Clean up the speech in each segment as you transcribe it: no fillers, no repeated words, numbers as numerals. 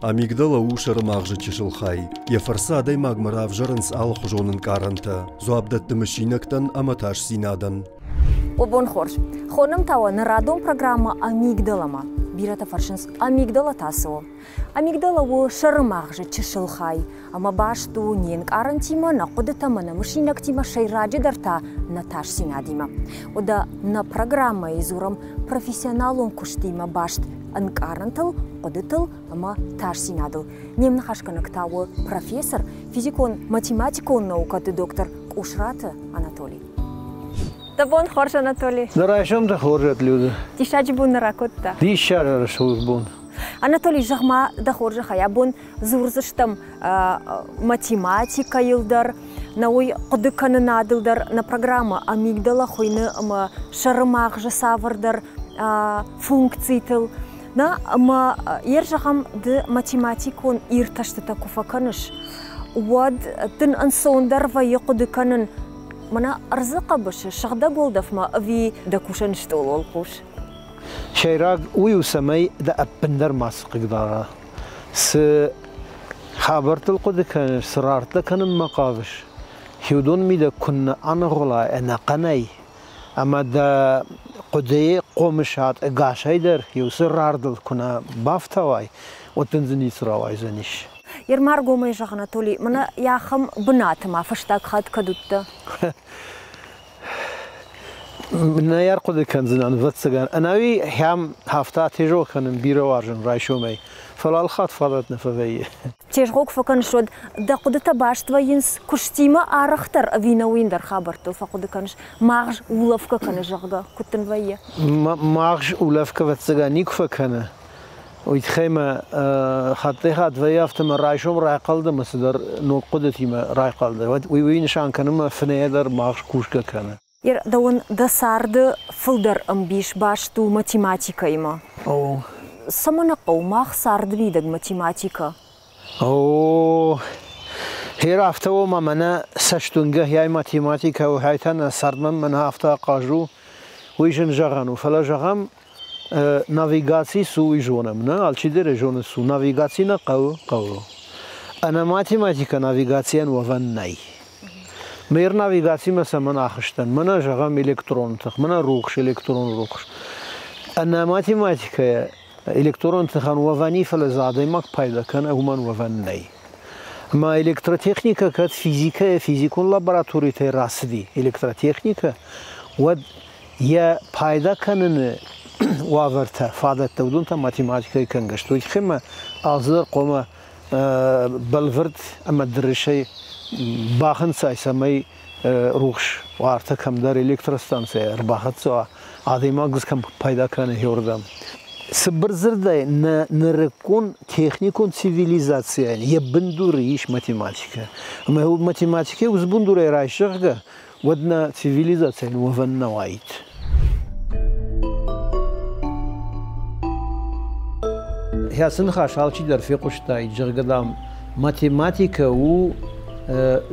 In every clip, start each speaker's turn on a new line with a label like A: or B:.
A: Амигдала ушар мағжы чешілхай. Ефарсадай магмарав жарынс ал хужонын каранта. Зуабдатты мышинактан аматаш синадан.
B: Обон хорш. Хонам тава на радом программа амигдалама. Бирата фаршинс амигдала тасо. Амигдала во шармағжы чешілхай. Ама башту нен карантима на қодытама на мышинактима шайраджи дарта на таш синадима. Ода на программа изурам профессионалон куштима башт анкарантал, қодытыл, ама таш синадыл. Немна хашканактауы профессор, физикон, математикон наукаты доктор Ушрата Анатолий. Табон хорш Анатолий.
C: Дарайшам да хоржат люди.
B: Тишач бун наракотта.
C: Тишар шуз бун.
B: Анатолий жахма да хоржа хая бун зурзыштам математика йылдар, науй қодыканы надылдар на программа амигдала хойны ама шарымақ жасавырдар функцийтыл. На ама ер жахам ды математикон ирташтыта куфаканыш. Уад тын ансондар вайы қодыканын мана арзықа бышы шағда болдав ма ави да кушан штол ол куш.
C: Шайраг уйу самай да аппендер масық игдара. С хабартыл қодыканыш, сырарты канын мақавыш. Хиудон мида күнна анығыла әна қанай. Ама да قدي قومشات قاشيدر يوسر راردل كنا بافتواي وتنزني سراواي زنيش
B: يرمار قومي جاغنا تولي منا ياخم بنات ما فشتاك خاد كدوتا
C: منا يرقد كان زنان فتسغان اناوي هم هفتا تيجو كان بيرو وارجن رايشومي فلال خاط فضتنا فوي
B: تيجوك فكان شود دا قدتا باشتوا ينس كشتيما ارختر افينا ويندر خبرتو فقد كانش ماغج ولفكا كان جاغا كنتن ويا
C: ماغج ولفكا فتسغانيك فكان ويتخيما خاطي خاط ويافتم رايشوم راي قلد مسدر نو قدتي ما راي قلد وي نشان كانما فنيدر ماغج كوشكا كان
B: ير دون دا سارد فلدر امبيش باشتو математика има
C: او
B: Самана قوماخ سارد ويدق математика.
C: هير افتو ما منا سشتونجه هاي математика وهايتنا سردمن من هفتا قاجو ويجن جغانو فلا جغام نافيغاتسي سو يجونم نا الچيدر جون سو نافيغاتسي نا قو انا математика نافيغاتسيان وفن ناي مير نافيغاتسي مثلا من اخشتن منا جغام الكترون تخ منا روخش الكترون روخش انا математика الكترون تخان وفاني فلزادي ماك بايدا كان همان وفن ناي ما الكتروتكنيكا كات فيزيكا فيزيكون لابراتوري تي راسدي الكتروتكنيكا ود يا بايدا كان وافرتا فادت تودون تا математика كان غشتو خما ازر قوما بلفرد اما درشي باخن ساي سمي روخش وارتا كم دار الكتروستانسي رباخت سو ادي ماغس كم بايدا كان هيوردم سبرزردا نركون تكنيكون цивилизация يبندوريش математика ما هو математика وزبندوري رايشغا ودنا цивилизация وفن وايت هي سنخا شالشي در في قشتا جرغدام математика و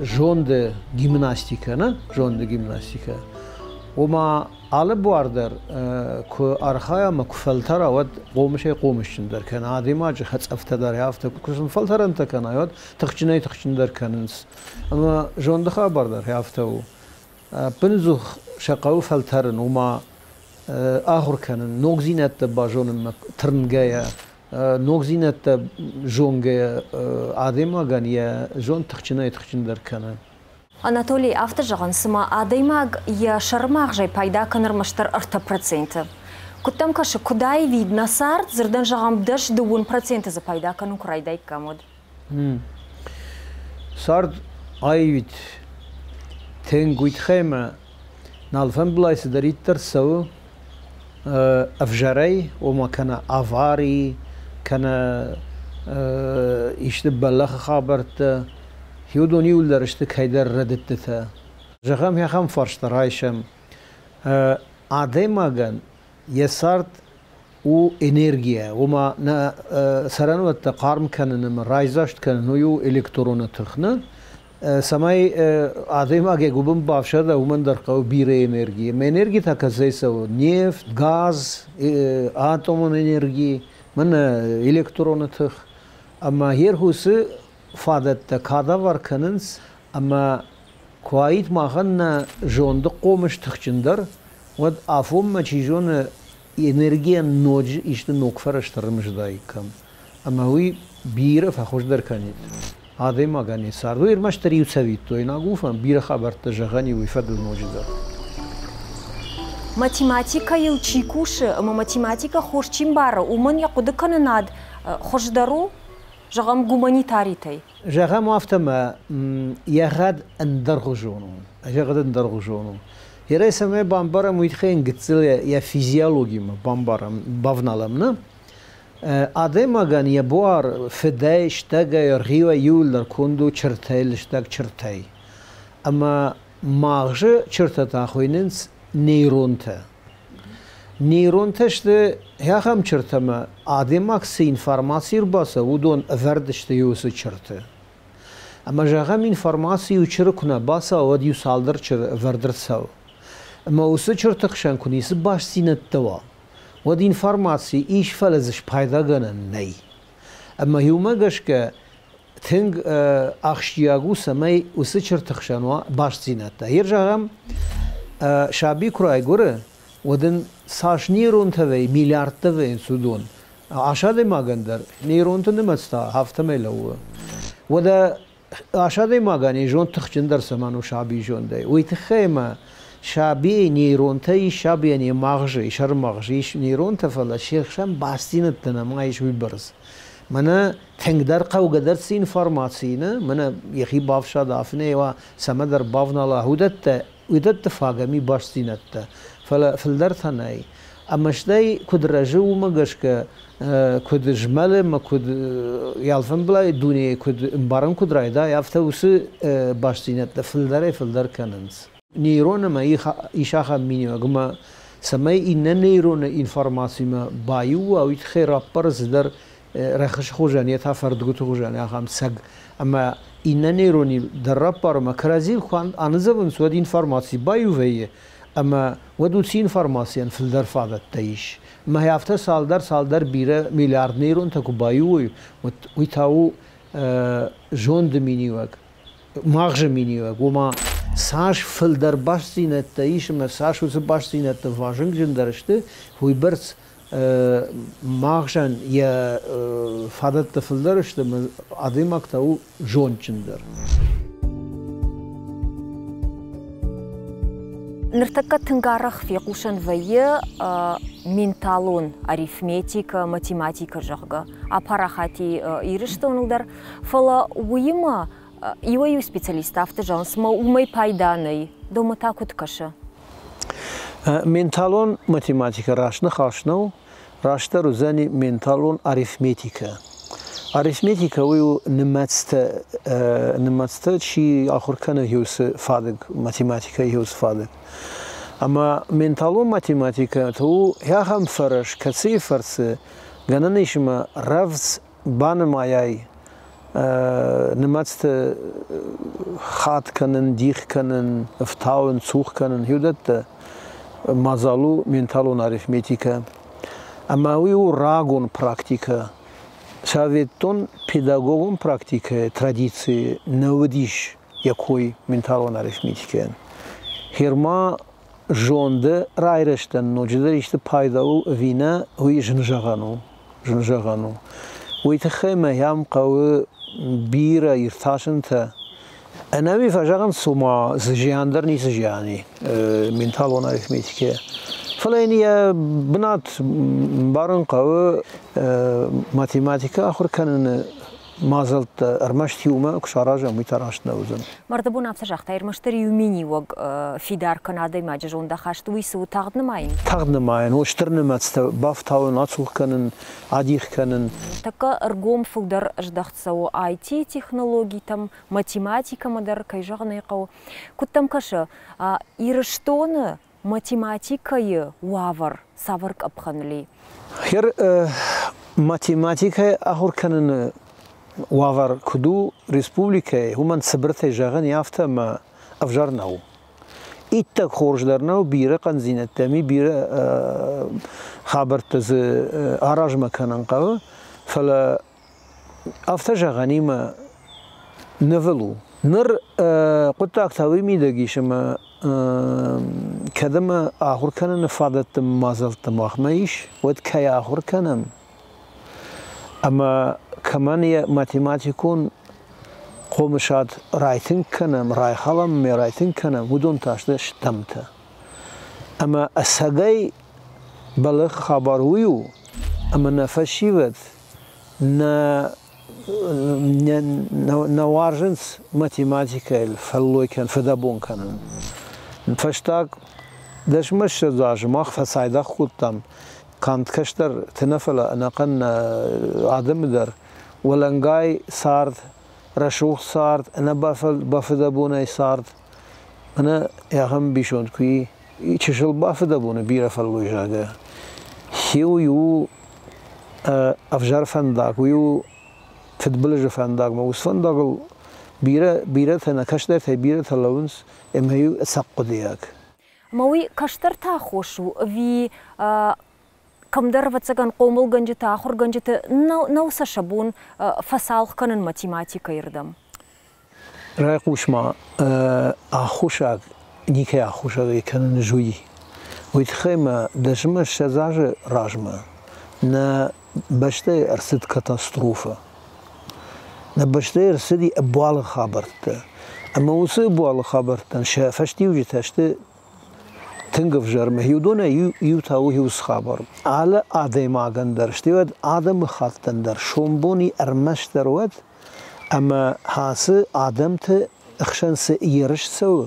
C: جوند جيمناستيكا نا جوند جيمناستيكا وما على بواردر كو أرخايا ما كفلترا ود قومشي قومشندر كان عادي ما جه خت أفتدار يافت كوشن فلتر أنت كان يود تخشندر كاننس أما جون دخا باردر يافتو بنزوخ شقاو فلترن وما آخر كان نوغزينت باجون ما ترنجايا نوغزينت جونجايا عادي ما غانيا جون تخشندر كانن
B: Анатолий автожаган сыма адаймаг я шармаг жай пайда канар маштар 40%. Кутам кашы кудай видно сарт зырдан жагам даш 2% за пайда кану крайдай камод.
C: Сарт айвит тенгуит хема налфан блайс дариттер сау افجاري وما كان افاري كان يشتبلخ خابرت هيودوني ولا رشتك هيدر ردتها جغام يا خام فرشت رايشم عادماغن يسارت و انرجيا وما نا سرانو التقارم كان من رايزاشت كان نيو الكترون تخنا سماي عادماغ غوبم بافشدا ومن درقو بير انرجي ما انرجي تاكزيسو نفط غاز اتوم انرجي من الكترون تخ أما هير هوس فادت كادا وركننس أما كوايت ما غنا جون دقومش تخشندر ود أفهم ما تيجون إنرجيا نوج إيش نوكفرش ترمش دايكم أما هو بيره فخوش در كنيت هذا ما غني صار وير مشتري يسويت تو يناغوفن بيره خبر تجغني ويفضل موجودة
B: математика يلчикуш أما математика خوش чимбара ومن يقود كنناد خوش درو جغم гуманитаритей
C: جغم أفتما يغاد اندرغجونو يغاد اندرغجونو يرى سمع بامبارا ميتخين قتل يا فيزيولوجي ما بامبارا بافنالمنا آدم اگر یبوار فدای شتاگه رهیو یولر کندو چرتای شتاگ چرتای اما ماغج چرتا تاخویننس نیرون تشته هم چرتا ما آدم اکس اینفرماسیر باسه ودون وردشته یوس چرته اما جاهم اینفرماسی و چرکنه باسه ود یو سالدر چر وردر سو اما اوس چرتا خشن کنیس باش سینت توا ود اینفرماسی ایش فلزش پیدا گنن نی اما هیوما گش که تنگ اخشیاگو سمی اوس چرتا خشنوا باش سینت تا هیر جاهم شابی کرای گوره ودن ساش نیرون توی میلیارد توی سودون آشاده ما گندر نیرون تو نمستا هفته میلوه ودا آشاده ما گانی جون تخچندر سمانو شابی جون دی وی تخیمه شابی نیرون تایی شابی یعنی مغجی شر مغجیش نیرون تفلا شیخ شم باستینت تنم ایش بیبرز منه تنگ در قو قدر سین فرماسی نه منه یخی بافشا دافنه و سمدر بافنا لا ودت فاقمي باش سينتا فالدر ثاني اما شداي كود رجو مغش ك كود جمال ما كود يالفن بلا دنيا كود مبارن كود رايدا يافتوس باش سينتا فالدر كاننس نيرون ما يشاخ مينيو غما سمي ان نيرون انفورماسي ما بايو او خير برز در رخش خوجانيتا فردغوت خوجانيا خام سگ اما این نیرونی در رپار ما کرازیل خوان آنزبن سود اینفرماسی بایویه اما ودو سی اینفرماسیان فل در فادت تایش ما هفته سال در بیره میلیارد نیرون تکو بایوی و تاو جون دمینیوگ ماغج مینیوگ و ما ساش فل در باش سینت تایش ما ساش وز باش سینت واجنگ جندرشته هوی برس ماغشان یا فادت تفلدرشته آدم اکتاو جون چندر.
B: نرتقى تنقارخ في قوشن ويا مينتالون арифметика математика жагга апарахати ирыштон удар фала уйма иوي специалистафты жансма умай пайданый дома такут каша
C: مينتالون математика рашны хашнау рашта рузани مينتالون арифметика арифметика ويو نماتست شي آخر کنه هیوس فادق математика هیوس فادق اما مينتالون математика تو یا هم فرش کسی فرس گننیش ما رفض بان مایای نماتست خات کنن دیخ کنن افتاون سوخ کنن هیودت مازالو مينتالون арифметика اما ويو راغون практика Советон педагогом практика традиции наводиш якой менталон арифметика. Херма жонда райрештен ноджидер işte paydavu vina huy jnjaganu. Uytkhema yam qaw bira irtashenta أنا بفجأة سما زجاندر نيس جاني مينتالون أريثميتيكا فلاني بنات بارن قوي ماتيماتيكا آخر كان ما زلت أرمشت يوما كشراجة ميتراش نوزن.
B: مرتبون أبصر أختار أرمشتر يوميني وق في دار كندا ما جون دخشت ويسو تاخدنا معين. تاخدنا
C: معين هو اشترنا ما بافتاو ناتسوخ كانن عاديخ كانن.
B: تكا أرجوم فقدر أجدخت سو IT تكنولوجي تم ماتيماتيكا مدر كيجانا يقو كتم كشة يرشتون математика وافر سافرك أبخنلي.
C: هير математика آخر كانن وافر كدو ريسبوبليكا همان سبرته جاغن يافتا ما أفجرناو إيتا خورج درناو بيرا قنزينة تامي بيرا خابرت از آراج مكانن قاو فلا أفتجا غنيمة نفلو نر قلت أكتاوي ميدقي شما كدما آخر كان نفادت مازلت ماخميش ود كي آخر كانم أما كمان يا ماتيماتيكون قومشات رايتن كانم راي خلم مي رايتن كانم ودون تاشتش تمتا أما السجاي بلغ خبر ويو أما نفشيوت نوارجنس ماتيماتيكا الفلوي كان فدابون كان فشتاك داش مش داش ماخ فسايدا خودتم كانت كشتر تنفل انا قن عدم در ولنجاي صارت رشوخ صارت انا بفدابون صارت انا يا هم بيشون كوي يشل بفدابون بيرا فلوي جاga هيو افجار فنداك ويو تدبلج فنداك ما وس فنداك بيرا ثنا كشتر ثي بيرا ثلونس ام هيو سقدياك
B: موي كشتر تاخوشو في كم درفت سكان قومل جنجة تاخر جنجة نو سشبون فصال كان ماتيماتيكا يردم
C: رايقوش ما اخوشاك نيكي اخوشاك كان نجوي ويتخيم دجمة شزاج راجمة نا بشتي ارسد كاتاستروفة نا بشتي ارسدي ابوال خابرت اما وصي ابوال خابرت فشتي وجتاشتي تنقف جرمه يودونا يوتاو هيوس خابر على آدم آگندر شتيود آدم خاطندر شومبوني ارمشتر ود اما هاس آدم ت اخشان سيرش سو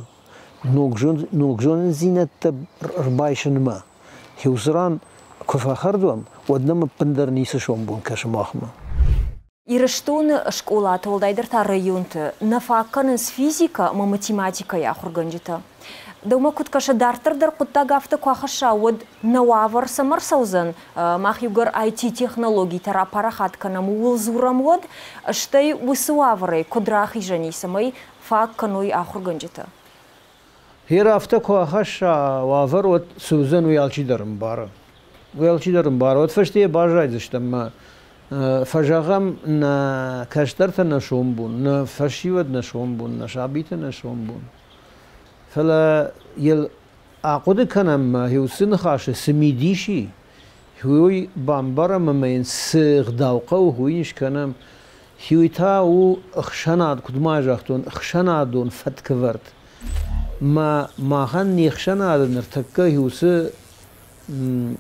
C: نوگجون زينت ربايشن ما هيوسران كفا خردوم ودنم بندر نيس شومبون كشماخما
B: يرشتون شكولا تولدايدر تا ريونت نفاقنس فيزيكا ما ماتيماتيكا يا خرجنجتا دوما كنت كشا دارتر در قطا غافتا كواخشا ود نوافر سمر سوزن ماخ يوغر IT تكنولوجي ترى парахат كنم ولزورم ود اشتي وسوافري كدراخي جاني سمي فاق كنوي آخر گنجتا
C: هي رافتا كواخشا وافر ود سوزن ويالچي درم بارا ود فشتي باجايزشتم فجاغم نا كشترت نشومبون نا فشيود نشومبون نشابيت نشومبون فلا يل عقد كنم هيوسن خاش سميديشي هوي بامبرا ممين سيغ داوقو هويش كنم هيويتا اخشناد كدما جاختون اخشنادون فتكفرت ما خن يخشناد نرتكا هيوس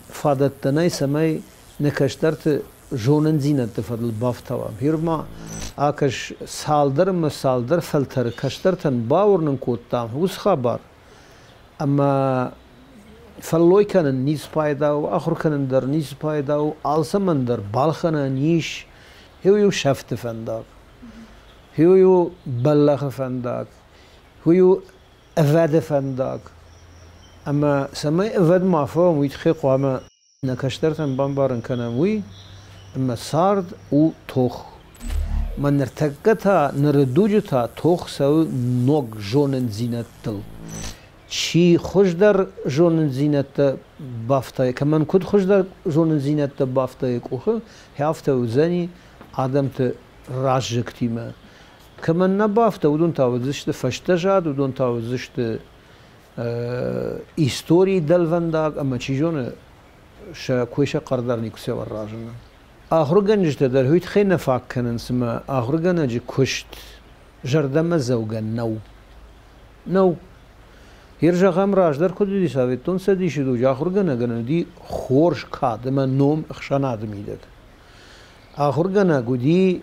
C: فادتناي سمي نكشترت جونن زينت فضل بافتوا هيرما آكش سالدر فلتر كشترتن باورنن كوتام وس خبر اما فلوي كان نيس بايدا واخر كان در نيس بايدا والسمن در بالخنا نيش هيو شفت فنداك هيو بلغ فنداك هيو افاد فنداك اما سمي افاد ما فهم ويتخيق وما نكشترتن بامبارن كانوي اما سارد و توخ ما نرتقتها نردوجتها توخ سو نوغ جونن زينتل شي خوش در جونن زينت بافتاي كمان كود خوش در جونن زينت بافتاي كوخه هافته وزني آدم ت راجكتيما كمان نبافته ودون تاوزشت فشتجاد ودون تاوزشت هيستوري دلفنداك اما چي جون شا كويشا قردرني كسي والراجنا آخر گنجت در هیت خیلی نفاق کنن سما آخر گنج کشت جردم زوجا نو هرجع غم راج در کدی دیساویت تون سدی شدو جا آخر گنج دی خورش کاد من نوم اخشان آدمی داد آخر گنج گودی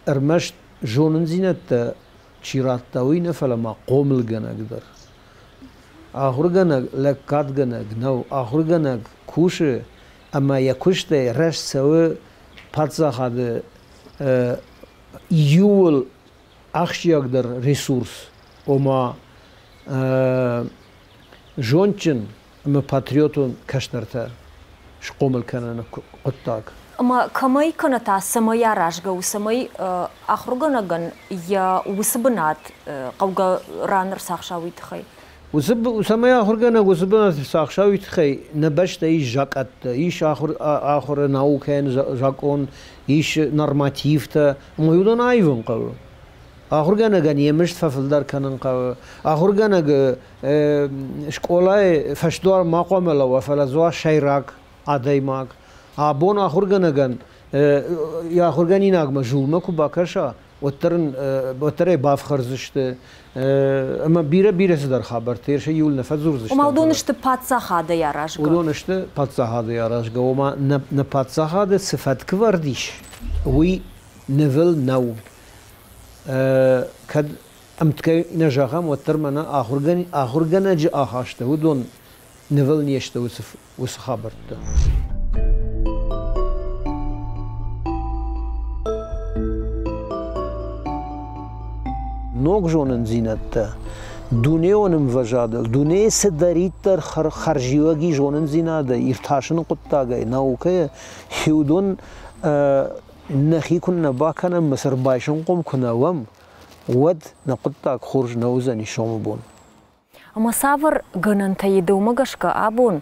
C: ارمشت جونن زینت چیرات تاوی نفل ما قومل گنج در آخر گنج لکات گنج نو آخر گنج کوشه اما یا کشت رش سوه پاتزا خاده یول اخشیاک در ریسورس اما جونچن اما پاتریوتون کشترتا شقومل کنن قطاک
B: اما کمای کنتا سمایا راشگا و سمای آخرگا نگن یا وسبنات قوگا رانر ساخشاوی تخی
C: وسمايا خرجنا وزبنا ساخشاوي تخي نبشت إيش جاكت إيش آخر ناو كان جاكون إيش نورماتيفتا ما يودون أيفون قالوا آخر جانا جاني مش ففلدار كانن قالوا آخر جانا شكولاي فشدار ما قام له وفلزوا شيراك عادي ماك عبون آخر جانا جان يا آخر جاني ناق مجول ما كوباكشا وترى باف خرزشته اما بيره در خبر تیر شي يول نفذ زورزشته
B: وما ودونشت پادسا هذا ياراش
C: ودونشت پادسا هذا ياراش وما ن پادسا هذا صفات كورديش وي نيفل نو كد امتكي نجاهم وترمنا اخرغن اج اخاشته ودون نيفل نيشته وس خبرته نوک جونن زینت دونه ونم وجادل دونه سدریت در خرجیوگی جونن زیناده ایرتاشن قطعه ناوکه هیودون نخی کن نباکنم مصر بایشون قم کنوام ود نقطع خرج نوزنی شوم بون
B: اما سافر گنن تایی دومگش که آبون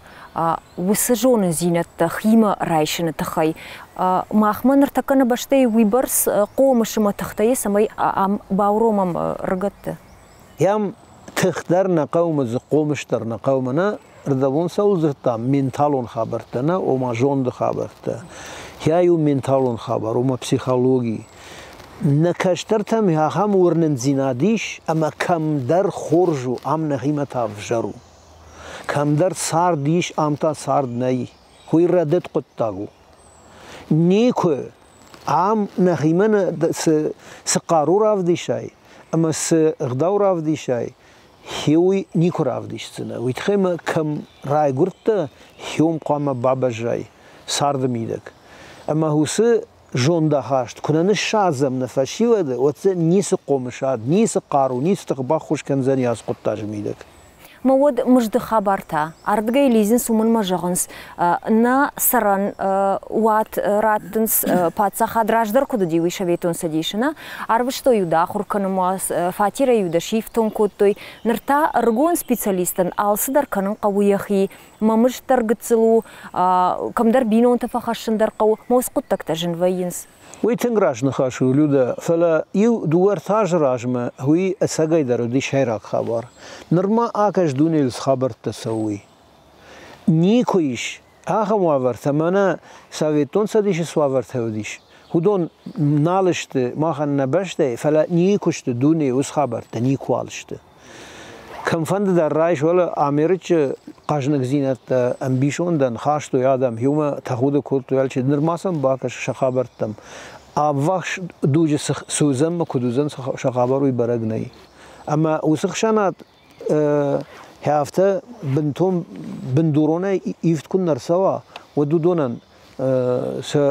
B: وسجون زینت خیمه رایشن تخی ماخمن ارتکن باشته ویبرس قومش ما تختایی سمی باورومم رگت
C: یام تختر نقوم ز قومش در نقومنا ردوون سول زرتا منتالون خبرتنا و ما جون خبرتا هیایو منتالون خبر و ما پسیخولوژی نکشتر تم ها هم ورنن زینادیش اما کم در خورجو ام نخیمت افجرو کم در ساردیش ام تا سارد نی خوی ردت قطعو نیکو ام نخیمن سقارو راف دیشای اما سقداو راف دیشای هیوی نیکو راف دیشتنه ویتخیم کم رای گرت هیوم قام بابا جای سارد میدک اما هوسه جوندا هاشت کنن شازم نفشی وده وقت نیس قومشاد نیس قارو نیس تقبا خوش کنزنی از قطع جمیدک
B: مواد مجد خبرتا اردگی لیزن سومن مجانس نا سران وات راتنس پاتسا خدراج در کدو دیوی شویتون سدیشنا عربشتو یودا خور کنماس فاتیر یودا شیفتون کدوی نرتا رگون سپیциалистن آلس در کنن قوی خی مامش ترگتسلو کم در بینون تفخشن در قو موس قطک تجن وینس
C: ويتنقراش نخاشو لودا فلا يو دوار تاج راجمه هوي اساقاي دارو دي شايراك خبر نرما آكاش دوني الخبر تسوي نيكويش آخا موافر ثمانا ساويتون ساديش سوافر تهوديش هدون نالشت ماخن نبشت فلا نيكوشت دوني وس خبر تنيكوالشت كم فند در رايش ولا اميرچ قاجنك زينت امبيشون دن خاشتو يادم هيوما تاخود كولتو يالچ نرماسم باكش شخابرتم ابوخش دوج سوزم كدوزن شخابروي برغني اما وسخشانات هافته بنتم بندورونه يفت كن نرسوا ودودونن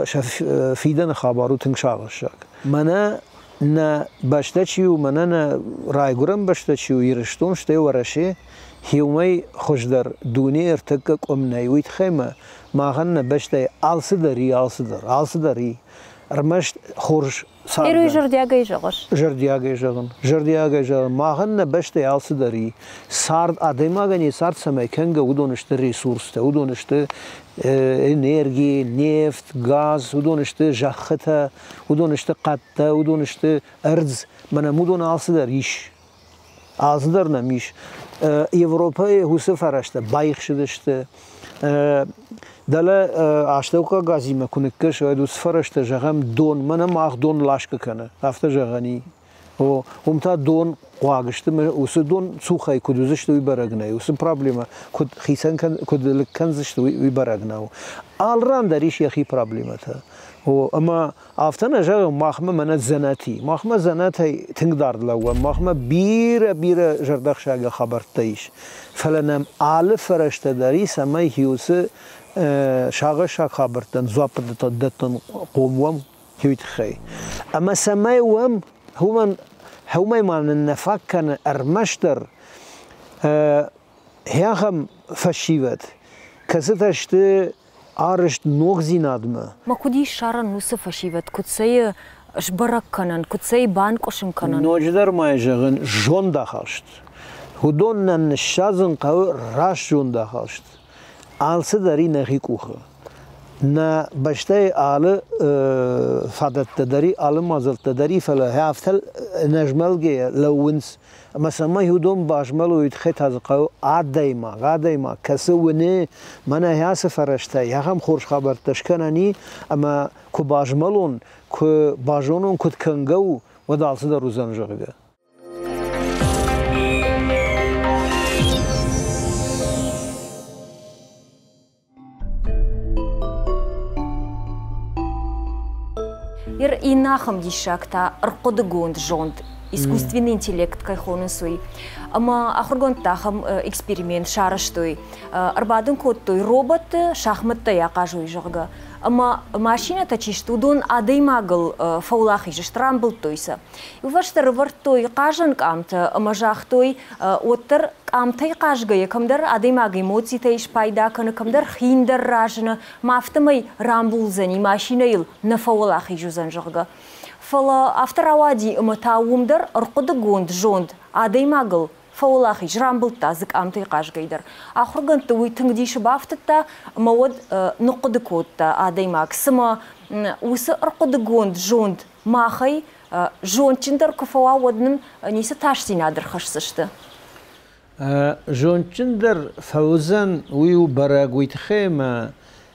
C: شف فيدن خبرو تنشاغشك منا نا باشتشيو مننا رايغورم باشتشيو يرشتون شتي ورشه هيومي خوشدر دوني ارتكك امناي ويت خيمه ما غن باشتي الصدري رمشت خورج
B: ايرو جردياغي جغش
C: جردياغي جغن ما غن باشتي الصدري سارد اديما غني سارد سمي كنغ ودونشت ريسورس ودونشت انرژی نفت گاز ودونشت جخته ودونشت قطه ودونشت ارز من مودون آلسدریش آلسدر نمیش اروپای حوصه فرشته بایخ شدشته دله آشتوکا گازی مکنکه شاید دوست فرشته جغم دون منم آخ دون لاشک کنه هفته جغنی و تا دون قواقشته وس دون سوخای کدوزشت وی برگنای وس پرابلما کد خیسن کد لکنزشت وی برگناو آل ران دریش یخی پرابلمته و اما آفتن جغ ماخمه من زناتی ماخمه زناتی تنگدار لوا ماخمه بیر جردخ شاگه خبرتایش فلنم آل فرشته داری سمای هیوس شاگه شاگ خبرتن زوابت دتن قوموم هیوت خی اما سمای وم هومي مان النفاكن ارمشتر هياخم فشيوت كستشت ارشت نوغزي نادمه
B: ما كودي شارن نوس فشيوت كتسي اشبرك كنن كتسي بان قشن كنن
C: نوجدر ما يجغن جون داخشت هدون الشازن قو راش جون داخلشت آلسه داری نخی کوخه نه بشته آل فادت تداری آل مازل تداری فلا هافتل نجمل گه لونس مثلا ما هدوم باشمل و يتخيط هذا قو عاديما كسو ونه من هياس فرشته يا هم خورش خبر تشكنني اما كو باجملون كو باجونون كو كنگو ودالس در روزان جوگه
B: Ир инахам дишакта рқодгонд жонд искусственный интеллект кайхонын суй. Ама ахургонд тахам эксперимент шарыштой. Арбадын коттой робот шахматта яқажуй жырга. Ама машина тачишту дон адаймагыл фаулахи жыштрамбыл тойса. Уваштар вартой кажан камта ама жахтой оттар камтай кажга якамдар адаймаг эмоций тайш пайда каны камдар хиндер ражына мафтамай рамбулзани машина ил на фаулахи жузан жырга. Фала авторавади ыматауымдар рқодгонд жонд адаймагыл фаулахи жрамбылта зык амтай кажгайдар. Ахурганты уйтыңдиші бафтыта мауад нұқыдыкотта адаймаг. Сыма усы рқодгонд жонд махай жончындар куфауа воднын несі ташсинадыр хашсышты.
C: жончындар фаузан уйу бараг уйтхема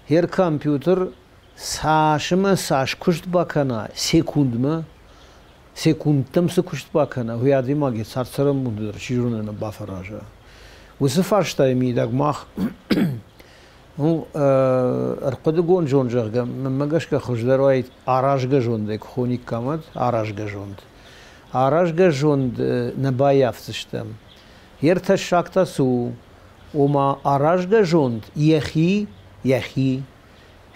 C: хер компьютер сашыма саш кушт бакана секундтым сы кушт бакана хуядимаги сарсарым бундыр шижунына бафаража усы фарштай мидаг мах арқодгон жонжага магашка хуждарвай аражга жондек хоник камат аражга жонд набаявсыштым ерта шакта су ома аражга жонд яхи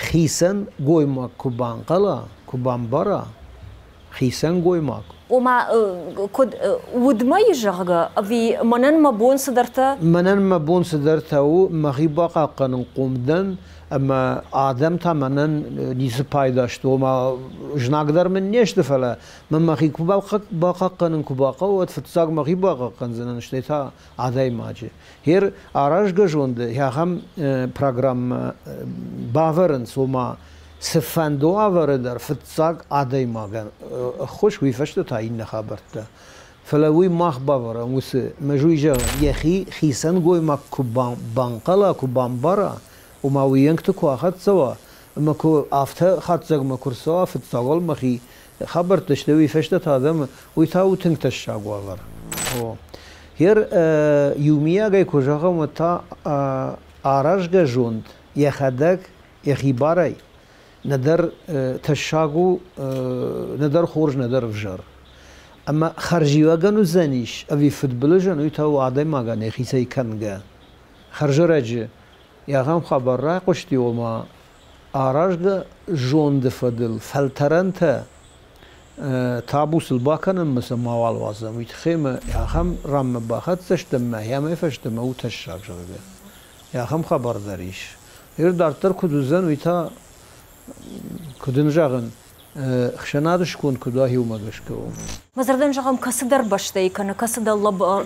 C: خيسان قويماك كوبان قلا كوبان برا خيسان قويماك
B: وما كود ودما يجرغا في منن مبون صدرتا ومغيبا قانون قومدن اما آدم تا منن نيس پايداشت وما جناقدر من نيشت فلا من مغيب باقا قانون كوباقا وتفتزاق مغيبا قانزنن اشتيتا عداي ماجي هير آراج جوند يا هم برنامج باورنس وما سفندو آوردر فتزاق عداي ماغن خوش ويفشت تا این خبرتا فلوي ماخ باورا وس مجوي جا يخي خيسن قوي ما كوبان بانقلا كوبان برا وما وينكتو كو اخذ سوا اما كو افتا خط زغ ما كرسوا فتزاقل مخي خبرت تشتوي فشت هذا ويتاو تنكتش شاغوالر هير يوميا جاي كوجاغا متا آراجغا جوند يخدك يخي باراي ندر تشاغو ندر خورج ندر فجر اما خرجي وغنو زنيش ابي فوتبول جنو يتاو عادي ماغا خيسي كانغا خرج رج يا غام خبر را قشتي وما آراجغا جوند فدل فلترنت تابوس الباكن مثل موال وازم يتخيم يا خم رم باخت سشتم يا ما فشتم او تشاغ يا خم خبر داريش يردارتر كدوزن ويتا كدن جاغن خشنادش كون كداهي وماغشكو مزردن جاغم كسدر باشتاي كان كسدا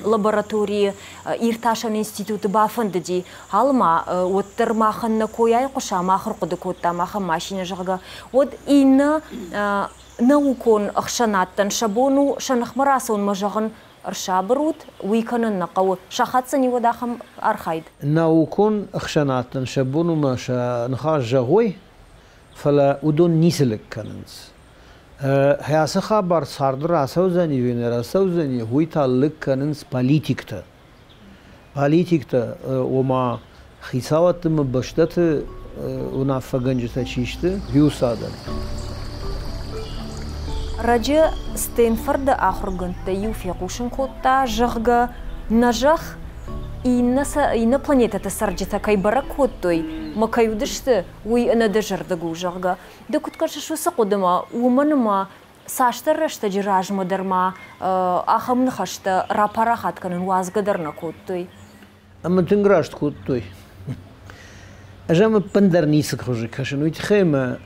B: لابوراتوري إيرتاشان انستيتوت بافنددي هالما وتر ماخن كوياي قشا ماخر قدكوتا ماخن ماشين جاغا ود إن نوكون أخشناتن شابونو شنخمراسون مجاغن ارشابروت ويكن نقو شخصني وداخم ارخايد
C: نوكون أخشناتن شابونو ما نخاش جاغوي فلا ودون نيسلك كننس هياسا خبر صاردر اسوزني وينرا سوزني هوي تالك كننس باليتيكتا وما خيساوت مبشتت ونافغنجتا تشيشت هيوسادن
B: رجع ستانفورد آخرگنت يوفيقوشن كوتا جغا نجح إن планета تسرجتا كي بركوتوي ما كيودشت وي أنا دجر دقو جغا دكت كرش شو سقدما ومن ما ساشتر رشتا جراج مدرما آخم نخشتا راپاراخات كنن وازقدرنا كوتوي
C: أما تنقراشت كوتوي أجام بندر نيسك خوجي كشن ويتخيما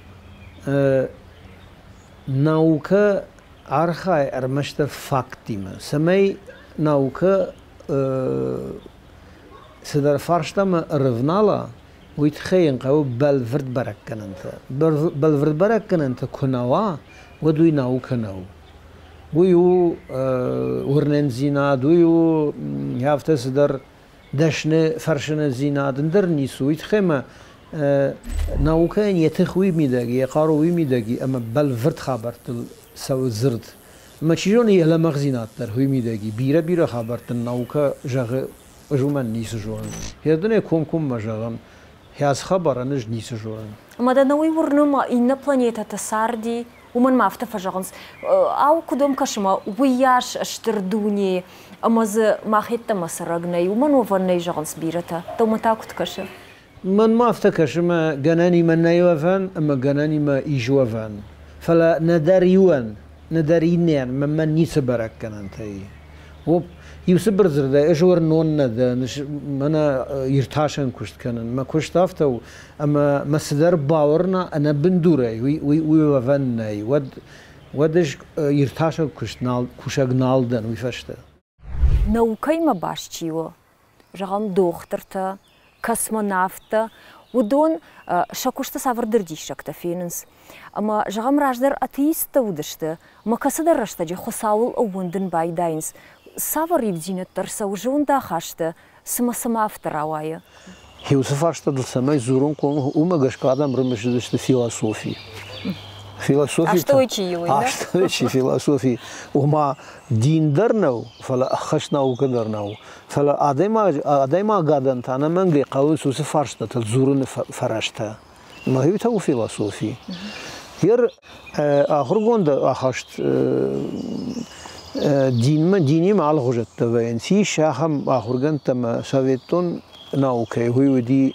C: ناوكا عرخاي أرمشتر فاكتيما سمي ناوكا سدر فرشتا ما رفنالا ويتخين قو بالفرد بركن انت بالفرد بركن انت كنوا ودوي ناو كنو ويو ورنن زيناد ويو هافت سدر دشن فرشن زيناد اندر نيسو يتخيما ناو كان يتخوي ميداقي يقاروي ميداقي اما بالفرد خابرت سو زرد ما تشيجون يهلا مغزينات در هوي ميداقي بيرا خابرت ناوكا جاغ جومن نيس جورن هيدنه كوم مجاغن هياس خبر نج نيس جورن
B: ما دا نوي ورنما إن بلانيتا تساردي ومن ما أفتح فجأنس أو كدوم كشما وياش أشتردوني أما ز ما خيت ما سرقني ومن وفرني جانس بيرتا تو متى كنت كشة
C: من ما أفتكرش ما جناني من نيوفان أما جناني ما يجوفان فلا ندارينيان من نيس بركن أنتي هو يوسبر زردا اجور نون ذا انا يرتاشن كشت كان ما كشت افتو اما مسدر باورنا انا بندوري وي وفناي ودش يرتاشن كشت نال كشاغ نالدن وي فشت
B: نو كيما باشتيو جام دوخترتا كاسمونافتا ودون شاكوشت سافر درديش شكتا فيننس اما جام راجدر اتيستا ودشتا ما كسدر رشتا جي خساول او وندن باي داينس سافر يبدين الترسا وجون دا خاشتا سما افتراوايا
C: يوسف اشتا دل سماي زورون كون وما غش قادم رمش دشت فيلسوفي اشتويتشي فيلسوفي وما دين درنو فلا اخشنا وكدرنو فلا اديما قادن انا منغي قاول يوسف اشتا تزورون فرشتا ما هي تو فيلسوفي هير اخر غوند اخشت ديني مع الغجت تبين سي شاخم آخرجن تما سويتون ناوكي هو دي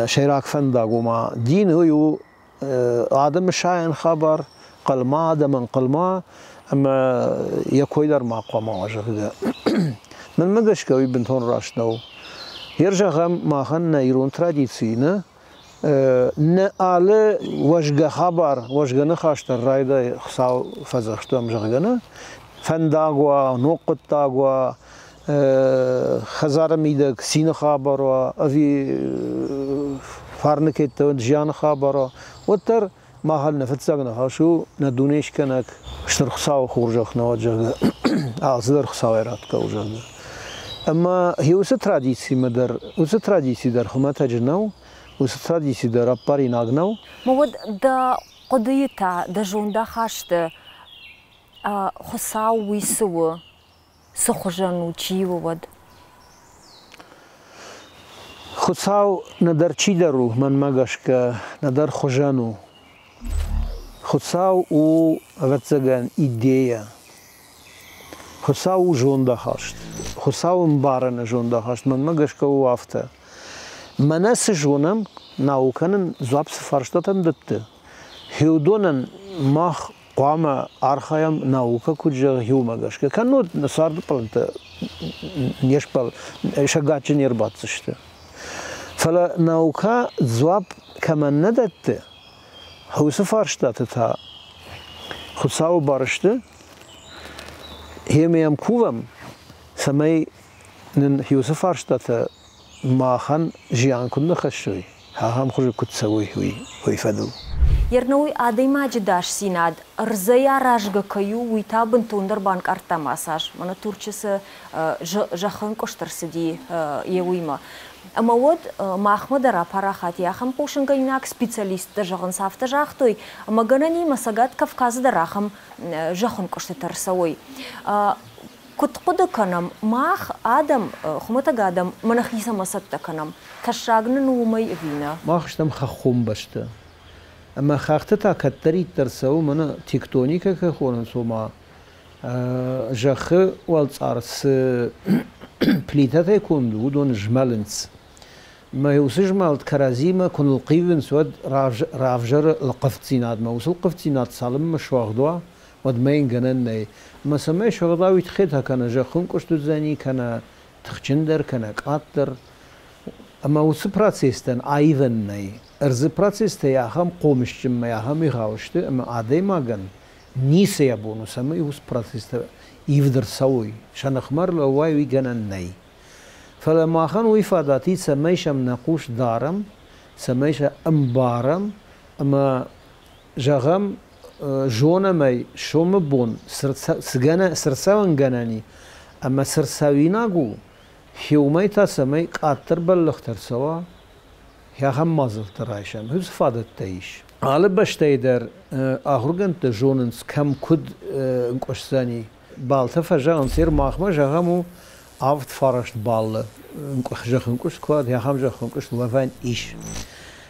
C: شيراك فندق وما دين هو آدم شاين خبر قلما آدم قلما أما يكويدر ما قوما وجهه من مدش كوي بنتون راشنو يرجع غم ما خن يرون تراديسينا نقاله وجه خبر وجه نخاشت الرايدة خساو فزخشتو مجغنا فنداغوا نوقتاغوا خزار ميدك سين خبر وفي فارنكت جيان خبر وتر ما هل نفتسقنا هاشو ندونيش كنك اشتر خساو خورجخنا وجه صدر خساويرات كوجه اما هي وس تراديسي مدر وس تراديسي در خمات جنو وستراديسي دا راباري ناغنو
B: مواد دا قضيتا دا جون دا خاشت خساو ويسو سخجانو چيو ود
C: خساو ندر چي درو من مگشك ندر خجانو خساو او غتزگان ايديا خساو جون دا خاشت خساو مبارن جون دا خاشت من مگشك او افتا مناس جونم ناوكانن زواب سفارشتاتن دتت هيودونن ماخ قام ارخايم ناوكا كوجا هيوماغاشكا كانو نصار بلنت نيشبل شغاچن يرباتشت فلا ناوكا زواب كمان ندت هو سفارشتاتتا خصاو بارشت هيميام كوفم سمي نن هيو سفارشتاتا ما خان جيان كنا خشوي ها هم خرج كنت سوي هوي فدو
B: يرنوي آدي ما جداش سيناد رزايا راجغا كيو ويتا بنتوندر بانك ارتا ماساج مانا تورچس جخن كشتر سدي يويما اما ود ما احمد را парахати ахам пошинга инак специалист жагын сафта жахтой ама ганани масагат кавказ дарахам жахын коштер савой كنت قد كنام ماخ آدم خمتا قادم منخيسا مسات كنام تشاغن نومي فينا
C: ماخش تم خخوم بشتا اما خاختتا كتري ترسو من تكتونيكا كخونن سوما جخ والصارس بليتاتا يكون دون جمالنس ما يوسج مالت كرازيما كون القيفن سود رافجر القفتينات ما وصل قفتينات سالم مش واخدوا ودمين جنني ما سميش وضاوي تخيتها كان جاخون كشتو زاني كان تخشندر كان قاتر اما وس براتسيستن ايفن ني ارز براتسيست يا هم قومش ما يا هم يغاوشت اما ادي ما جن نيسي يبونو سمي وس براتيستا يفدر سوي شان خمر لو واي جنن ني فلما خان وفاداتي سميشم نقوش دارم سميش امبارم اما جغم جونا مي شوم بون سجنا سرساون جناني اما سرساوينا جو هيومي تا سمي قاتر بلختر سوا يا هم مازل ترايشم هز فادت تايش على باش تيدر اخرجن تجوننس كم كد انقشساني بالتا فجا انصير ماخما جغمو عفت فرشت بال انقش كواد يا هم جخنقش وفان ايش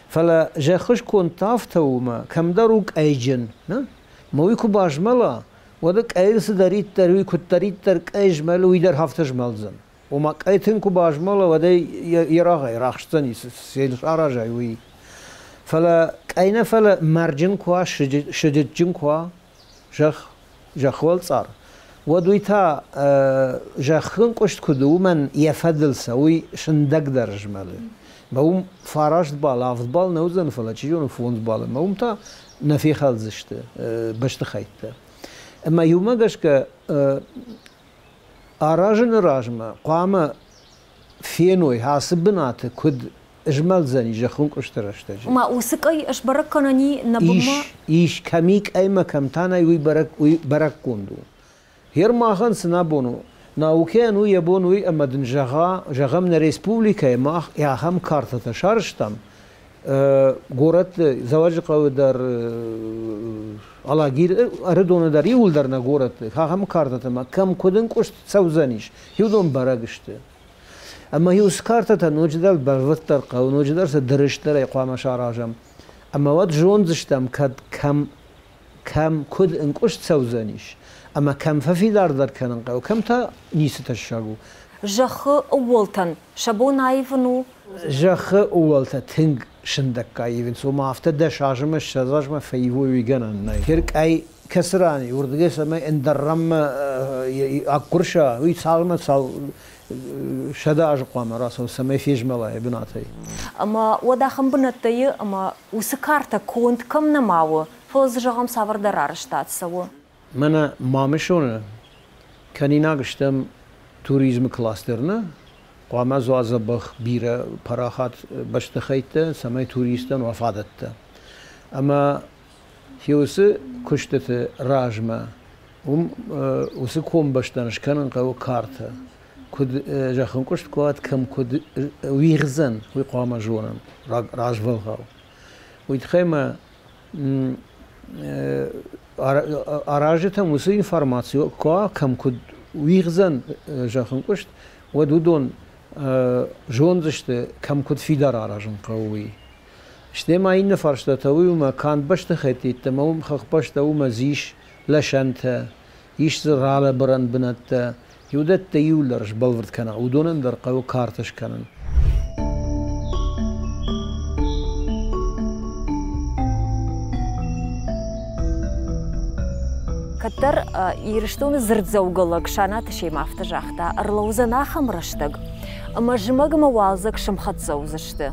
C: فلا جاخش كون تافتوما كم دروك ايجن مويكو باجملا ودك ايرس داريت تروي كتريت ترك ايجمل ويدر هفتش ملزم وما قايتنكو باجملا ودي يراغشتني سيل شارجاي وي فلا قاينا فلا مرجن كوا شججن كوا جخول صار ودويتا جخن قشت كدو من يفدل سوي شندق درج ماله بوم فراشت بال عفت بال نوزن فلا تشيجون فونز بال بوم تا نفي خالزشت بشت خيت اما يوما قشك اراجن راجما قام فينوي حاسب بنات كد اجمل زني جخون قشترشت
B: ما وسقي اش برك كنني نبما
C: ايش كميك اي مكم تانا وي برك كوندو هير ما خان سنابونو ناوكينو يبونو اما دن جغم ريسبوبليكا ما يا هم كارتا شارشتم غورت زواج قو در علاگیر اردون در یول در نگورت هم کارتا ما کم کدن کشت سوزنیش هیودون برگشته اما هیوس کارتا نوجدال بروتر قو نوجدال سدرشتر اقوام شاراجم اما ود جون زشتم کد کم کد انکشت سوزنیش اما کم ففي در کنن قو کم تا نیست شاگو
B: جخ اولتن شبو نايفنو
C: جخ اولتا تنگ شندك ايفن سو ما افته دشاجم الشزاجم فيهو يغنن ناي هيرك اي كسراني وردغ سمي اندرم اقرشا وي سالم سال شداج قام راسو سمي فيج ملا بناتي
B: اما ودا خم بنتي اما وسكارتا كونت كم نماو فوز جغم سافر درار شتات سو
C: منا مامشون كانينا گشتم توریزم کلاسترنا قام از بخ بیره پراخات بشت خیت سمای توریستان وفادت اما هیوس کشتت راجما وس کوم بشتنش کنن قو کارت کد جخن کشت کوات کم کد ویغزن وی قام جونم راج ولغاو ويتخيما اراجتهم وس انفورماسيو كوا كم كد ويغزن جاخن كشت ودودون جون زشت كم كد في دار اراجن قوي شتي ما ين فرشتوي وما كان بشت خيتي تمام خخ بشت وما زيش لشنت يش زرال برن بنت يودت تيولرش بلورد كان ودون در قو كارتش كانن
B: كتر يرشتون زرد زوجلك شانات شي ما افتجاختا ارلوزنا خمرشتق اما جمج موازك شمخت زوزشت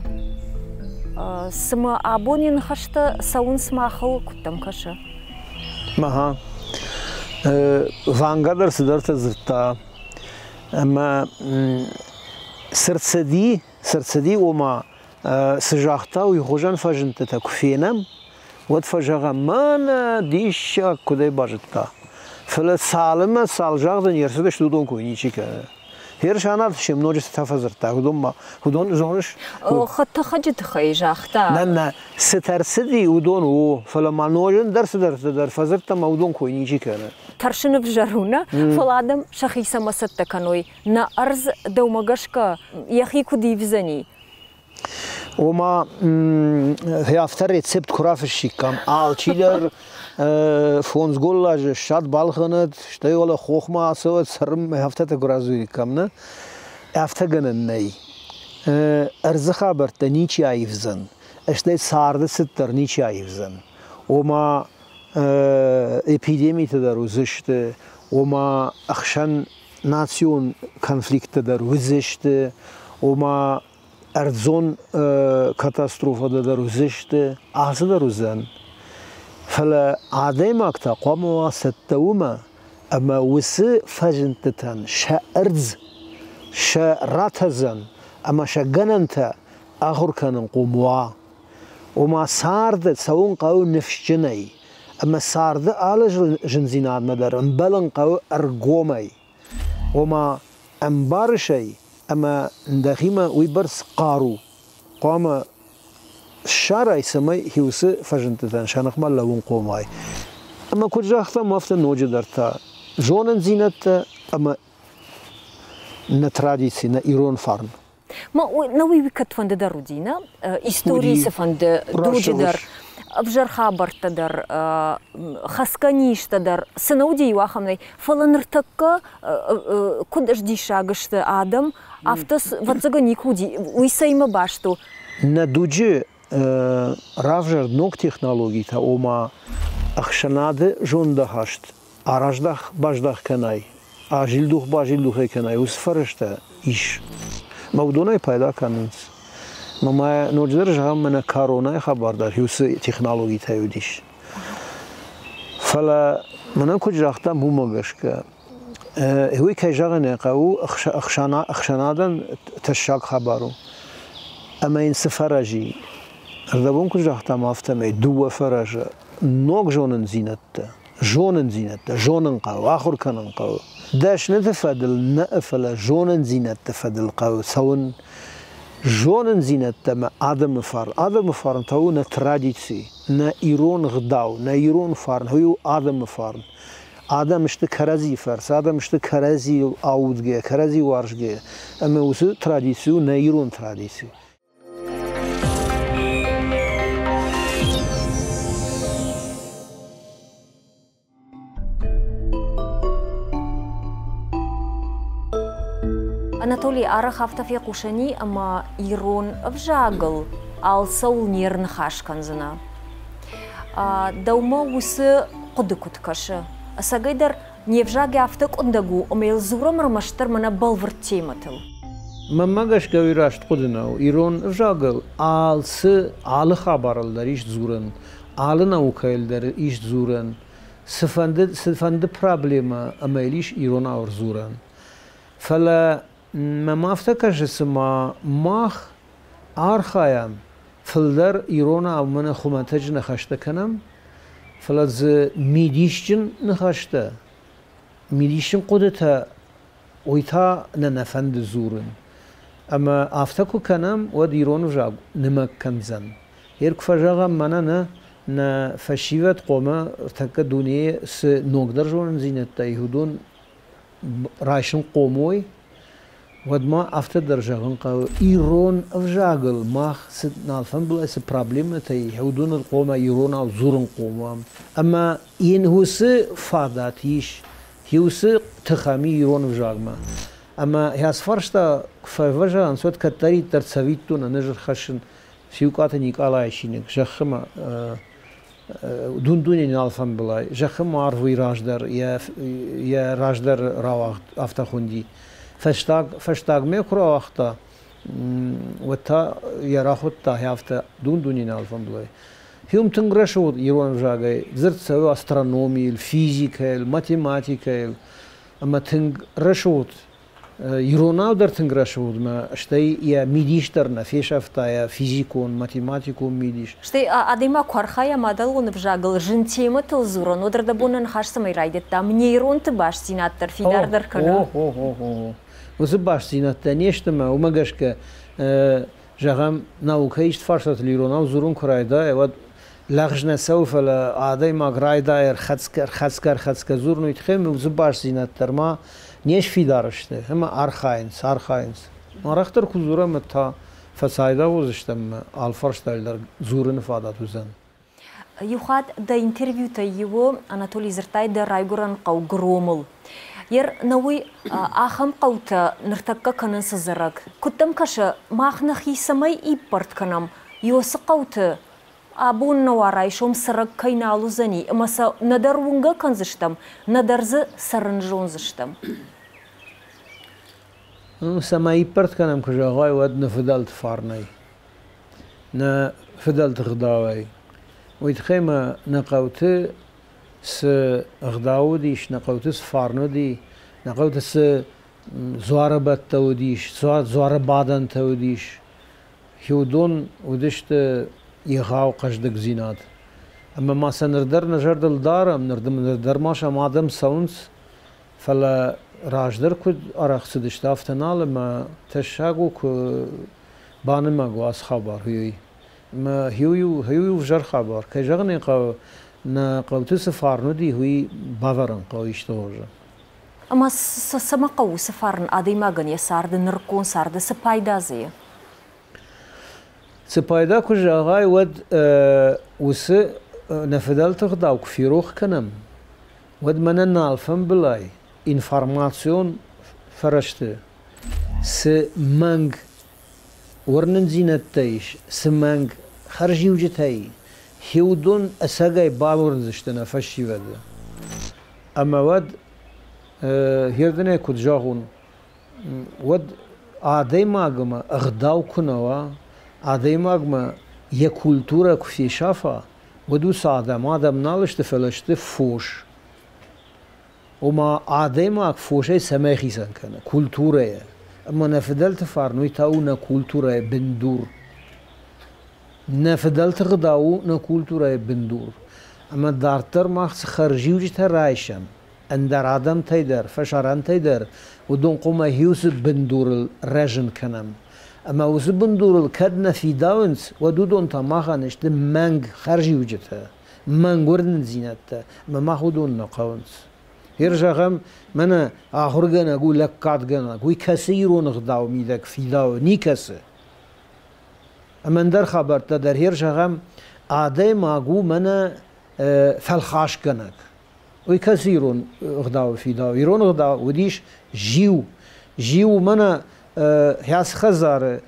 B: سما ابوني نخشت سون سماخو كتم كشه
C: ماها فانغادر سدرت زرتا اما سرتسدي وما سجاختا ويخوجان فاجنت تكفينم وتفجع مانا ديش كده باجتا فلا سالمة سالجاردن يرسدش دودون كويني شيكا هيرش أنا تشم نوجس تفزرتا هدون زونش
B: خط خجت خيجاختا
C: نن سترسدي ودون هو فلا ما نوجن در فزرتا ما ودون كويني شيكا
B: ترشن بجرونا فلادم شخيصة مسات كانوي نا أرز دومغشكا يخي كودي فيزاني
C: وما هي افتر ريسبت كراف الشيكام آلچيلر فونز گولاج شاد بالخند شتاي ولا خوخما سو سرم هفته گرازوي كامنا افتگن ني ارز خبر تنيچي ايفزن اشتاي سارد ستر نيچي ايفزن وما epidemi تدروزشت وما اخشن ناسيون konflikt تدروزشت وما ارزون کاتاستروفا در روزشت آسد روزن فلا عادي ماكتا قوم واسطوما اما وس فجنتتن شا ارز شا راتزن اما شا جننتا اخر كان قوموا وما سارد سون قو نفشجني اما سارد على جنزينات مدر بلن قو ارقومي وما امبارشي اما دخيما ويبرس قارو قام الشارع يسمي هيوس فجنتتن شانخ مال لون قوماي اما كجاختا مافتا نوجدرتا جونن زينت اما نتراديسي نا ايرون فارن
B: ما نوي ويكت فند درودينا истории فند دوجدر ابجر خابر تدر خسكنيش تدر سنودي واخمني فلنرتك كدش دي شاغشت ادم افتس واتزغني كودي ويسيما باشتو
C: ندوجي равжер ног технологии та ома ахшанаде жонда хашт араждах баждах канай ажилдух бажилдух канай ус фаршта иш мавдунай пайда канинс мама ноҷдер жам мана корона хабардар ус технологии та юдиш фала мана куҷрахта мумагашка ҳуи кайжагане қау ахшанадан ташак хабару ама ин сфаражи ردبون کجاخت مافتمی دو فرج نوک جونن زینت جونن قو آخر کنن قو داش نتفادل نقفل جونن زینت تفادل قو سون جونن زینت ما آدم فارن تاو نترادیسی نا ایران غداو نا ایران فارن هیو آدم فارن آدم مشت کرازی فرس آدم مشت کرازی آودگه کرازی وارشگه اما وسو ترادیسیو نا ایران ترادیسی
B: Анатолий арах автофи кушани ама ирон вжагл ал саул нерн хашканзына. Даума усы кудыкут кашы. Асагайдар не вжаги авток ундагу омейл зурам рамаштар мана балвыртематыл.
C: Мамагаш гавирашт кудынау ирон вжагл алсы алы хабаралдар иш зуран алы наукайлдар иш зуран сыфанды проблема амейлиш ирон аур зуран. فلا ما افتكرش اسمه ماخ آرخایم فلدر ایران او من خمانتج نخشته کنم فلز میدیشتن نخشته میدیشتن قدرت ویتا ننفند زورن اما افتکو کنم و ایران جاب نمکن زن هرک فجاغم منه نه فشیوت قومه تک دنیای س نقدر جون زینت تایهودون رایشن قوموی ودما افتر درجهن قو ایران افجاگل ماخ ست نالفن بلا اس پرابلم تای هودون القوم ایران او زورن قوم اما این هوس فاداتیش هوس تخامی ایران افجاگما اما هاس فرشتا فوجا انسوت کتری ترسویتون نجر خشن سیوکات نیکالایشینک جخما دون نالفن بلا جخم عرفی راجدر یا راجدر راوخت افتخوندی فشتاق میکرو وقتا و تا یراخود تا هفته دون نالفن بلا هم تنگرشود ایران جاگای زرد سو استرونومی فیزیکال ماتماتیکال اما تنگرشود ایراناو در تنگرشود ما اشتای یا میدیش در نفیش افتا یا فیزیکون ماتماتیکون میدیش
B: اشتای آدما کارخای مادلون بجاگل جنتیمه تلزورن و در دبونن خاشتمی رایدت تا من ایران تباش سینات در فیدار در کنه
C: وز باش سینات تنیشتم و مگش که جاگم ناوکیشت فرصت ایراناو زورن کرایده و لغج نسوف لا عادی ما گرایده خسکر زور نیتخیم وز باش سینات در ما نیش فیدارشته هم آرخاینس ما رختر کزوره متا فسایده وزشتم آلفرش دلدر زورن فادات وزن
B: یخواد دا اینترویو تا یو آناتولی زرتای دا رایگوران قو گرومل یر نوی آخم قوتا نرتکا کنن سزرگ کتم کشه ماخ نخی سمای ای پرد کنم یوس قوتا آبون نوارایشم سرگ کینالو زنی اما سا ندر ونگا کنزشتم ندرز سرنجون زشتم
C: سمایی پرد کنم که جاغای ود نفدلت فارنای نفدلت غداوی ويتخيم نقوت س غداوديش نقوت س فارنودي نقوت س زواربت توديش زوار بادن توديش هيودون ودشت يغاو قشدك زينات اما ما سنردر نجرد الدارم نردر ماشا مادم سونس فلا راجدر كد ارخ سدشتافتنا لما تشاقو ك بانماقو اس خبر هيوي ما هيو جر خبر كجغني قو نقوت سفارنو دي هوي بافرن قو يشتوجه
B: اما سمقو سفارن ادي ماغن يسارد نركون سارد سبايدا زي
C: سبايدا كجاغاي ود وس نفدل تغداو كفيروخ كنم ود من نالفم بلاي انفورماسيون فرشته س مانج ورنن زينتايش سمانج خرجي وجتاي هيودون اساقاي باورنزشتنا فشي وده اما ود هيردنه كود جاغون ود عادي ماغما اغداو كنوا عادي ماغما يا كولتورا كفي شافا ودو ساده مادم نالشت فلشت فوش وما عادي ماغ فوشي سماخي سن كنا كولتورا اما نفدل تفارنوي تاونا كولتورا بندور نفدل تغداو نا كولتورا بندور اما دارتر ماخ خرجي وجت رايشن اندر آدم تيدر فشاران تيدر ودون قوما هيوس بندور الرجن كنم اما وس بندور الكدنا في داونس ودودون تماخنش دم منگ خرجي وجتها منگ ورن زينتها اما ما خودون نقاونس هيرجاغم منا آخرگن اقول لك قادگن اقول كسيرون غداو ميدك في داو نيكس اما اندر خبرت در هيرجاغم آده ماغو منا فالخاش كنك ويكثيرون غداو في داو يرون غداو وديش جيو منا هياس خزار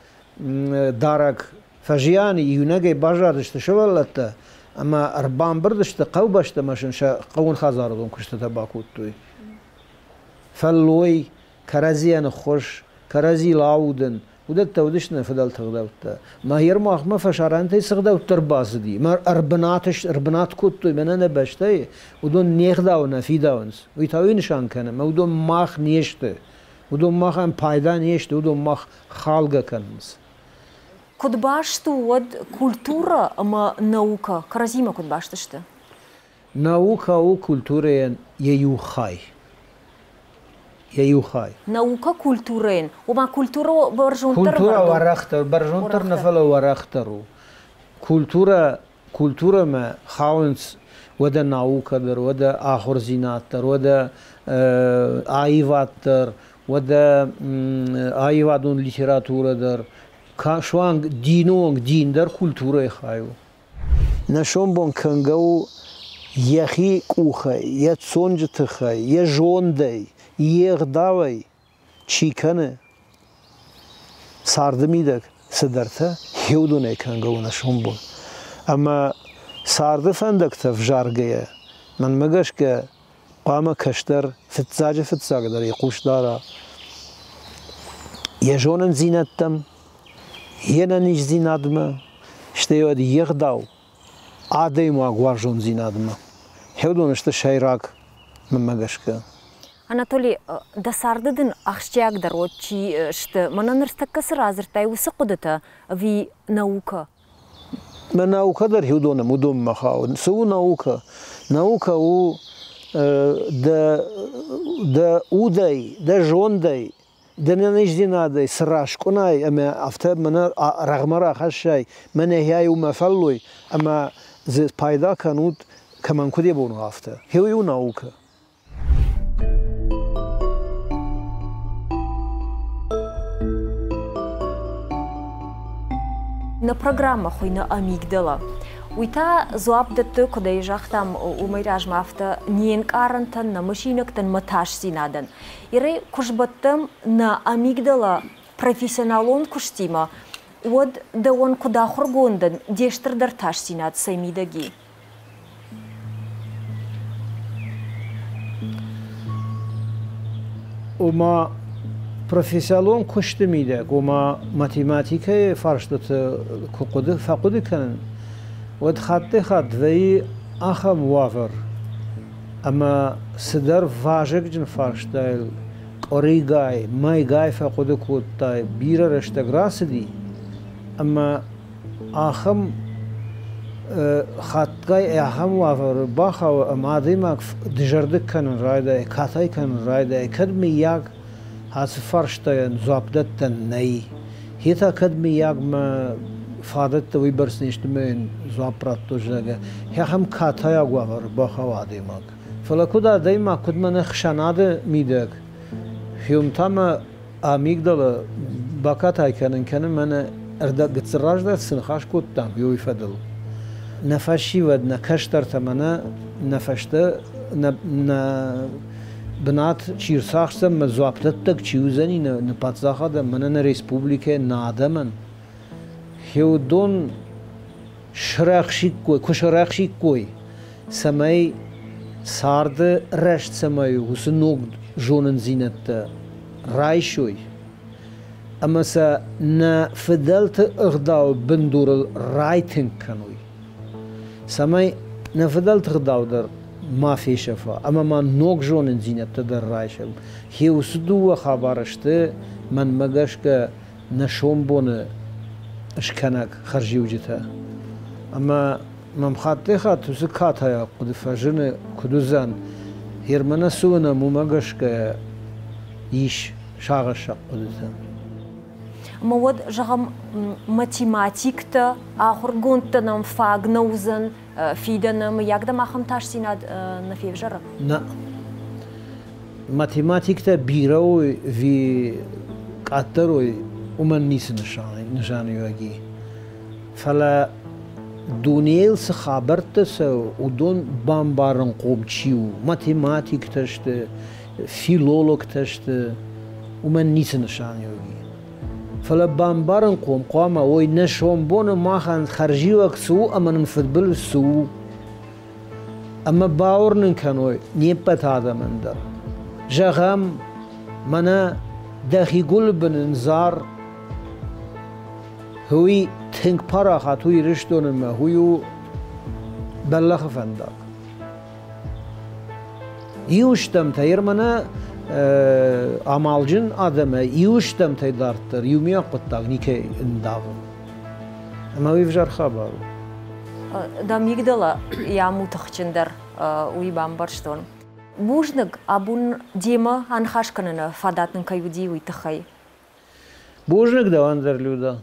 C: دارك فجياني يونجي باجادش تشولت اما اربان بردش تقوبش تمشن قون خزار دون كشت تباكوت توي فلوي كرزيان خوش كرزي لاودن ودت تودشنا فدل تغداوت ما هيرماخ ما فشارانتي سغداو ترباز دي ما اربنات كوت من انا بشتي ودون نيخداونا في داونس ويتاوي نشان كان ما ودون ماخ نيشته ودون ماخ ام بايدا نيشته ودون ماخ خالقه كانمس
B: كود باشتو ود كولتورا اما نаука كرزيما كود باشتشته
C: نаука و كولتورين ييوخاي
B: نаука كولتورين وما كولتورا برجونتر
C: كولتورا ورختر برجونتر نفلو ورخترو كولتورا ما خاونس ودا نаука در ودا آخر زينات در ودا آيوات در ودا آيوادون ليتراتورا در شوانگ دين در كولتورا خايو نشون بون كنگو يخي كوخي يتسونج تخي يجوندي يغداوي چيكنه ساردميدك سدرته هيودونه كانگونه شومبون اما سارد فندك تفجارگيه من مگش که قام كشتر فتزاج در يقوش دارا يجونن زينتم ينا نيش زينادما شتيود يغداو عادي ما غوارجون زينادما هيودونه شت شيراك من مگش که
B: Анатолий, да сардыдын ахшчак дарочи, что мананырстакка сразыртай усыкудыта ви наука.
C: ما نаука дар هيودونه مدوم مخاو سو نаука у да удاي да жондاي да نجديناداي سراشكوناي اما افتا من رغمرا خشاي من هي وما فلوي اما ز بايدا كانوت كمان كودي بونو افتا هيو نаука
B: На программа хуйна амигдала. Уйта зуабдатты кудай жахтам умайраж мафта ниен карантан на машинактан маташ синадан. Ире кушбаттам на амигдала профессионалон куштима. Уад да он куда хургондан дештер дарташ синад саймидаги.
C: وما بروفيسيالون كشتميدك وما ماتيماتيكا فرشتت كقد فقد كان ودخلت خد وی آخم وافر اما صدر واجک جن فرشتایل قریگای مایگای فقود کودتای بیر رشتگراس دی اما آخم خطگای آخم وافر باخو امادی ماک دجردک کنن رایده کاتای کنن رایده کدمی یک هاس فرشتاین زابدتن نی هیتا کدمی یک ما فادت وی برسنیشت من زابرات توجه هم کاتای وافر باخو آدی ماک فلکودا دایما کد من خشناده میدک هیوم تام آمیگدالا باکاتای کنن من اردا گتسراج دا سنخاش کودتام یوی فدل نفشی ود نکشتر تمنا نفشته بنات چیرساخسم مزوابتت تک چیوزنی نپاتزاخا دا من ریسپوبلیکه نادمن هیو دون شرخشی کوی کشرخشی کوی سمای سارد رشت سمای حسنوگ جونن زینت رایشوی اما سا نفدلت اغداو بندور رايتن كانوي سماي نفدلت اغداو در ما في شفا اما ما نوك جون زينت در رايشم هي وسدو خبرشته من مگش که نشون بونه اشكنك خرجي وجتها اما ممخاطي خاطو سكات هيا قد فجن كدوزان هيرمنا سونا ممگش که يش شاغش قدوزان
B: مواد جام ماتيماتيكتا آخر قنتنام فاغنوزن فيدنام يقدم أخم تاشسيناد نفيف جرا.
C: لا ماتيماتيكتا بيروي في قطروي ومن نيس نشاني يواجي فلا دونيل سخابرت سو ودون بامبارن قوبتشيو ماتيماتيك تشت فيلولوج تشت ومن نيس نشاني يواجي فلا بامبارن قوم قاما وي نشون بون ما خان خرجي وك سو اما نفدبل سو اما باورن كانوي نيبت هذا من در جغم منا داخي قل بننزار هوي تنك پارا خاتوي رشتون ما هويو بلخ فندق يوشتم تاير منا عمالجن آدمه يوشتم تيدارتر يوميا قطاق نيكي انداغم اما ويفجر خبارو
B: دا ميگدلا يامو تخچندر وي بامبرشتون بوجنگ ابون ديما هنخاش کنن فاداتن كيودي وي تخي
C: بوجنگ دوان در لودا